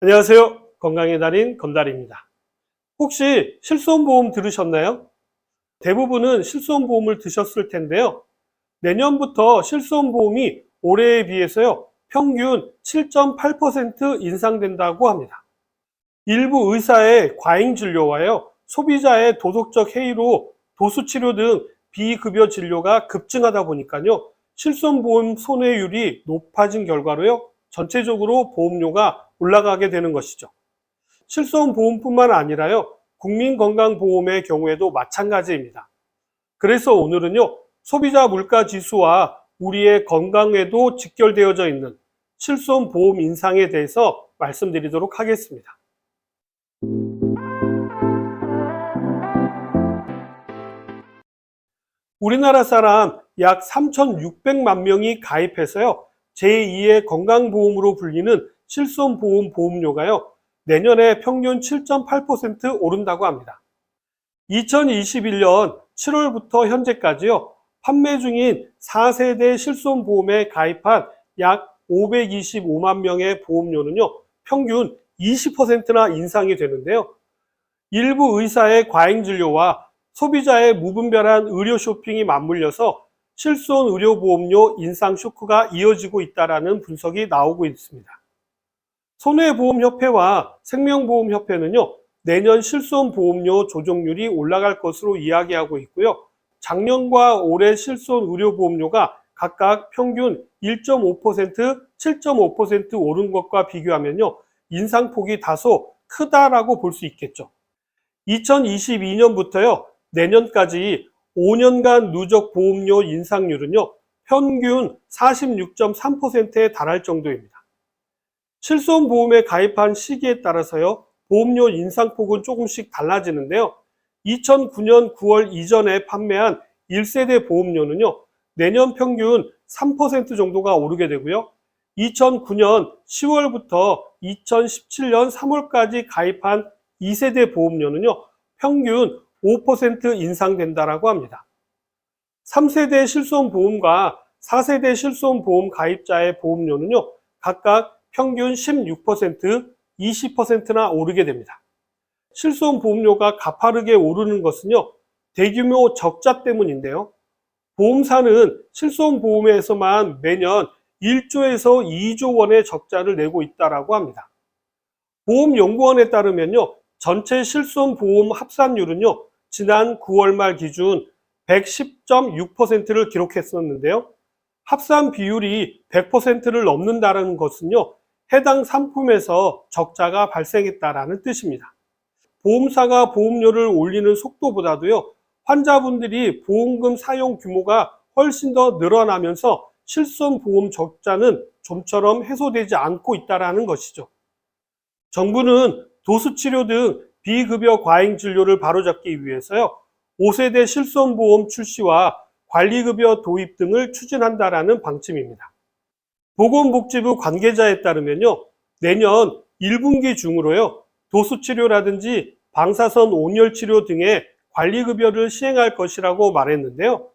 안녕하세요. 건강의 달인 건달입니다. 혹시 실손보험 들으셨나요? 대부분은 실손보험을 드셨을 텐데요. 내년부터 실손보험이 올해에 비해서요, 평균 7.8% 인상된다고 합니다. 일부 의사의 과잉 진료와요, 소비자의 도덕적 해이로 도수치료 등 비급여 진료가 급증하다 보니까요, 실손보험 손해율이 높아진 결과로요, 전체적으로 보험료가 올라가게 되는 것이죠. 실손보험뿐만 아니라요, 국민건강보험의 경우에도 마찬가지입니다. 그래서 오늘은요, 소비자 물가 지수와 우리의 건강에도 직결되어져 있는 실손보험 인상에 대해서 말씀드리도록 하겠습니다. 우리나라 사람 약 3,600만 명이 가입해서요, 제2의 건강보험으로 불리는 실손보험 보험료가요, 내년에 평균 7.8% 오른다고 합니다. 2021년 7월부터 현재까지요, 판매 중인 4세대 실손보험에 가입한 약 525만 명의 보험료는요, 평균 20%나 인상이 되는데요. 일부 의사의 과잉 진료와 소비자의 무분별한 의료 쇼핑이 맞물려서 실손 의료보험료 인상 쇼크가 이어지고 있다는 분석이 나오고 있습니다. 손해보험협회와 생명보험협회는요, 내년 실손보험료 조정률이 올라갈 것으로 이야기하고 있고요. 작년과 올해 실손 의료보험료가 각각 평균 1.5%, 7.5% 오른 것과 비교하면요, 인상폭이 다소 크다라고 볼 수 있겠죠. 2022년부터요, 내년까지 5년간 누적 보험료 인상률은요, 평균 46.3%에 달할 정도입니다. 실손보험에 가입한 시기에 따라서요, 보험료 인상폭은 조금씩 달라지는데요. 2009년 9월 이전에 판매한 1세대 보험료는요, 내년 평균 3% 정도가 오르게 되고요. 2009년 10월부터 2017년 3월까지 가입한 2세대 보험료는요, 평균 5% 인상된다라고 합니다. 3세대 실손보험과 4세대 실손보험 가입자의 보험료는요, 각각 평균 16%, 20%나 오르게 됩니다. 실손보험료가 가파르게 오르는 것은요, 대규모 적자 때문인데요. 보험사는 실손보험에서만 매년 1조에서 2조 원의 적자를 내고 있다고 합니다. 보험연구원에 따르면요, 전체 실손보험 합산율은요, 지난 9월 말 기준 110.6%를 기록했었는데요. 합산 비율이 100%를 넘는다는 것은요, 해당 상품에서 적자가 발생했다라는 뜻입니다. 보험사가 보험료를 올리는 속도보다도요, 환자분들이 보험금 사용 규모가 훨씬 더 늘어나면서 실손보험 적자는 좀처럼 해소되지 않고 있다는 것이죠. 정부는 도수치료 등 비급여 과잉 진료를 바로잡기 위해서요, 5세대 실손보험 출시와 관리급여 도입 등을 추진한다라는 방침입니다. 보건복지부 관계자에 따르면요, 내년 1분기 중으로요, 도수치료라든지 방사선 온열치료 등의 관리급여를 시행할 것이라고 말했는데요.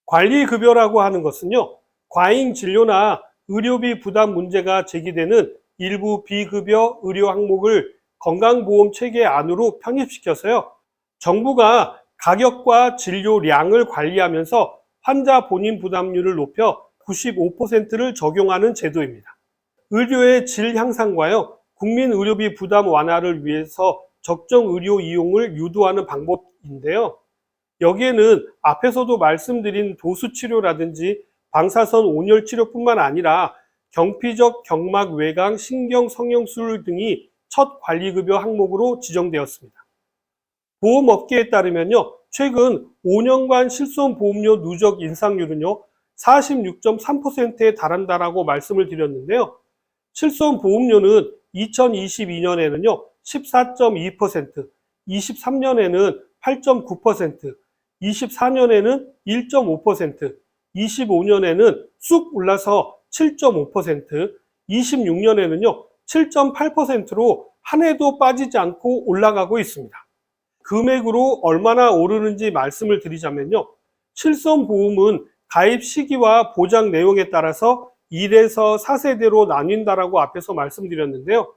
관리급여라고 하는 것은요, 과잉 진료나 의료비 부담 문제가 제기되는 일부 비급여 의료 항목을 건강보험 체계 안으로 편입시켜서요, 정부가 가격과 진료량을 관리하면서 환자 본인 부담률을 높여 95%를 적용하는 제도입니다. 의료의 질 향상과요, 국민 의료비 부담 완화를 위해서 적정 의료 이용을 유도하는 방법인데요. 여기에는 앞에서도 말씀드린 도수치료라든지 방사선 온열치료뿐만 아니라 경피적 경막 외강 신경 성형술 등이 첫 관리급여 항목으로 지정되었습니다. 보험업계에 따르면요, 최근 5년간 실손보험료 누적 인상률은요, 46.3%에 달한다라고 말씀을 드렸는데요. 실손보험료는 2022년에는요, 14.2%, 23년에는 8.9%, 24년에는 1.5%, 25년에는 쑥 올라서 7.5%, 26년에는요, 7.8%로 한 해도 빠지지 않고 올라가고 있습니다. 금액으로 얼마나 오르는지 말씀을 드리자면요, 실손보험은 가입 시기와 보장 내용에 따라서 1에서 4세대로 나뉜다라고 앞에서 말씀드렸는데요.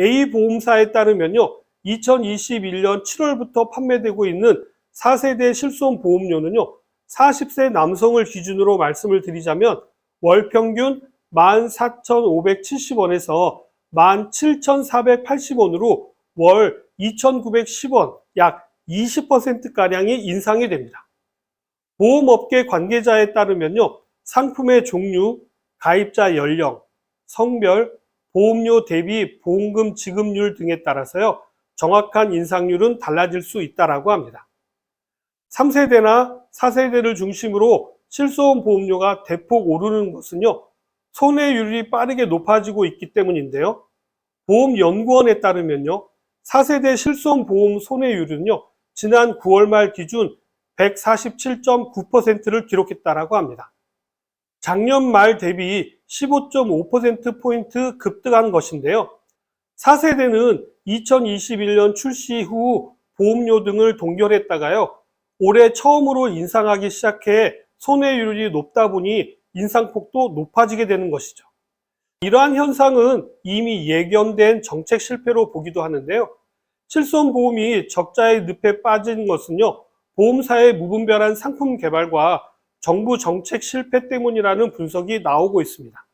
A보험사에 따르면요, 2021년 7월부터 판매되고 있는 4세대 실손 보험료는요, 40세 남성을 기준으로 말씀을 드리자면 월 평균 14,570원에서 17,480원으로 월 2,910원, 약 20%가량이 인상이 됩니다. 보험업계 관계자에 따르면요, 상품의 종류, 가입자 연령, 성별, 보험료 대비 보험금 지급률 등에 따라서요, 정확한 인상률은 달라질 수 있다고 합니다. 3세대나 4세대를 중심으로 실손 보험료가 대폭 오르는 것은요, 손해율이 빠르게 높아지고 있기 때문인데요. 보험연구원에 따르면요, 4세대 실손 보험 손해율은요, 지난 9월 말 기준 147.9%를 기록했다고 합니다. 작년 말 대비 15.5%포인트 급등한 것인데요. 4세대는 2021년 출시 후 보험료 등을 동결했다가요, 올해 처음으로 인상하기 시작해 손해율이 높다 보니 인상폭도 높아지게 되는 것이죠. 이러한 현상은 이미 예견된 정책 실패로 보기도 하는데요. 실손보험이 적자의 늪에 빠진 것은요, 보험사의 무분별한 상품 개발과 정부 정책 실패 때문이라는 분석이 나오고 있습니다.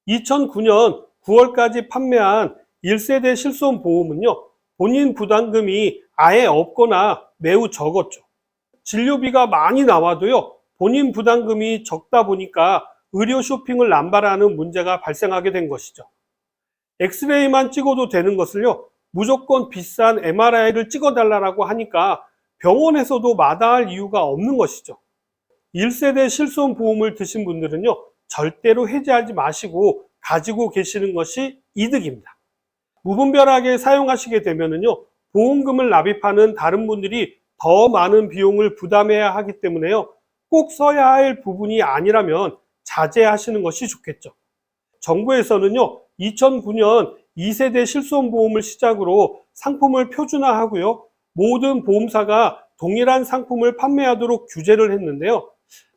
2009년 9월까지 판매한 1세대 실손보험은요, 본인 부담금이 아예 없거나 매우 적었죠. 진료비가 많이 나와도요, 본인 부담금이 적다 보니까 의료 쇼핑을 남발하는 문제가 발생하게 된 것이죠. 엑스레이만 찍어도 되는 것을요, 무조건 비싼 MRI를 찍어달라고 하니까 병원에서도 마다할 이유가 없는 것이죠. 1세대 실손보험을 드신 분들은요, 절대로 해지하지 마시고 가지고 계시는 것이 이득입니다. 무분별하게 사용하시게 되면요, 보험금을 납입하는 다른 분들이 더 많은 비용을 부담해야 하기 때문에요, 꼭 써야 할 부분이 아니라면 자제하시는 것이 좋겠죠. 정부에서는요, 2009년 2세대 실손보험을 시작으로 상품을 표준화하고요, 모든 보험사가 동일한 상품을 판매하도록 규제를 했는데요.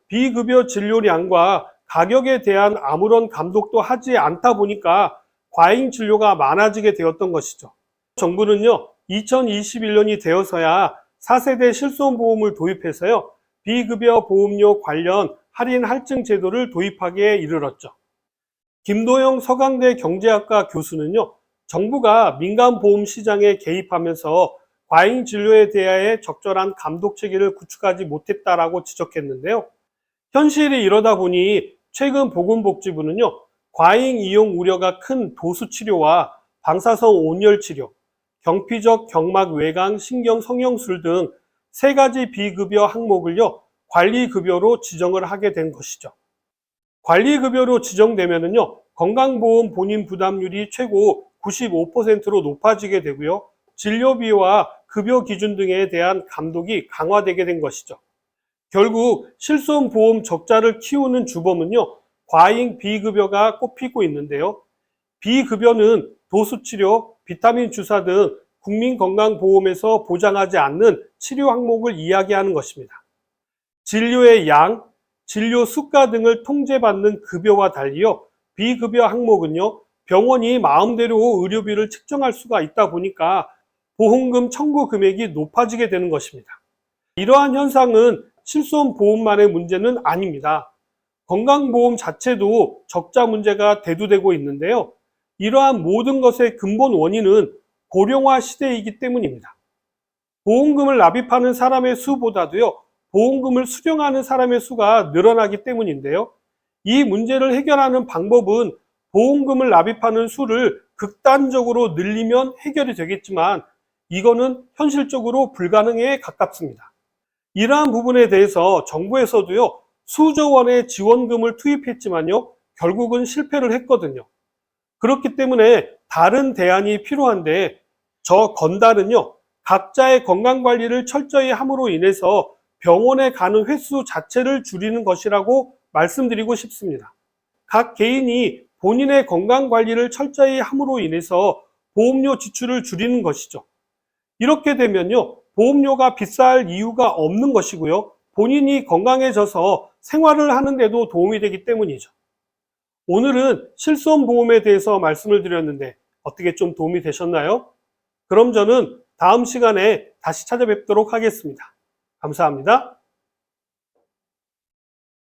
비급여 진료량과 가격에 대한 아무런 감독도 하지 않다 보니까 과잉 진료가 많아지게 되었던 것이죠. 정부는요, 2021년이 되어서야 4세대 실손보험을 도입해서요, 비급여 보험료 관련 할인 할증 제도를 도입하기에 이르렀죠. 김도영 서강대 경제학과 교수는요, 정부가 민간 보험 시장에 개입하면서 과잉 진료에 대하여 적절한 감독 체계를 구축하지 못했다라고 지적했는데요. 현실이 이러다 보니 최근 보건복지부는요, 과잉 이용 우려가 큰 도수 치료와 방사성 온열 치료, 경피적 경막 외강 신경 성형술 등 3가지 비급여 항목을요, 관리급여로 지정을 하게 된 것이죠. 관리급여로 지정되면요, 건강보험 본인 부담률이 최고 95%로 높아지게 되고요, 진료비와 급여 기준 등에 대한 감독이 강화되게 된 것이죠. 결국 실손보험 적자를 키우는 주범은요, 과잉 비급여가 꼽히고 있는데요. 비급여는 도수치료, 비타민 주사 등 국민건강보험에서 보장하지 않는 치료 항목을 이야기하는 것입니다. 진료의 양, 진료 수가 등을 통제받는 급여와 달리요, 비급여 항목은요, 병원이 마음대로 의료비를 측정할 수가 있다 보니까 보험금 청구 금액이 높아지게 되는 것입니다. 이러한 현상은 실손보험만의 문제는 아닙니다. 건강보험 자체도 적자 문제가 대두되고 있는데요. 이러한 모든 것의 근본 원인은 고령화 시대이기 때문입니다. 보험금을 납입하는 사람의 수보다도요, 보험금을 수령하는 사람의 수가 늘어나기 때문인데요. 이 문제를 해결하는 방법은 보험금을 납입하는 수를 극단적으로 늘리면 해결이 되겠지만 이거는 현실적으로 불가능에 가깝습니다. 이러한 부분에 대해서 정부에서도요, 수조 원의 지원금을 투입했지만요, 결국은 실패를 했거든요. 그렇기 때문에 다른 대안이 필요한데 저 건달은요, 각자의 건강관리를 철저히 함으로 인해서 병원에 가는 횟수 자체를 줄이는 것이라고 말씀드리고 싶습니다. 각 개인이 본인의 건강관리를 철저히 함으로 인해서 보험료 지출을 줄이는 것이죠. 이렇게 되면요, 보험료가 비쌀 이유가 없는 것이고요, 본인이 건강해져서 생활을 하는데도 도움이 되기 때문이죠. 오늘은 실손보험에 대해서 말씀을 드렸는데 어떻게 좀 도움이 되셨나요? 그럼 저는 다음 시간에 다시 찾아뵙도록 하겠습니다. 감사합니다.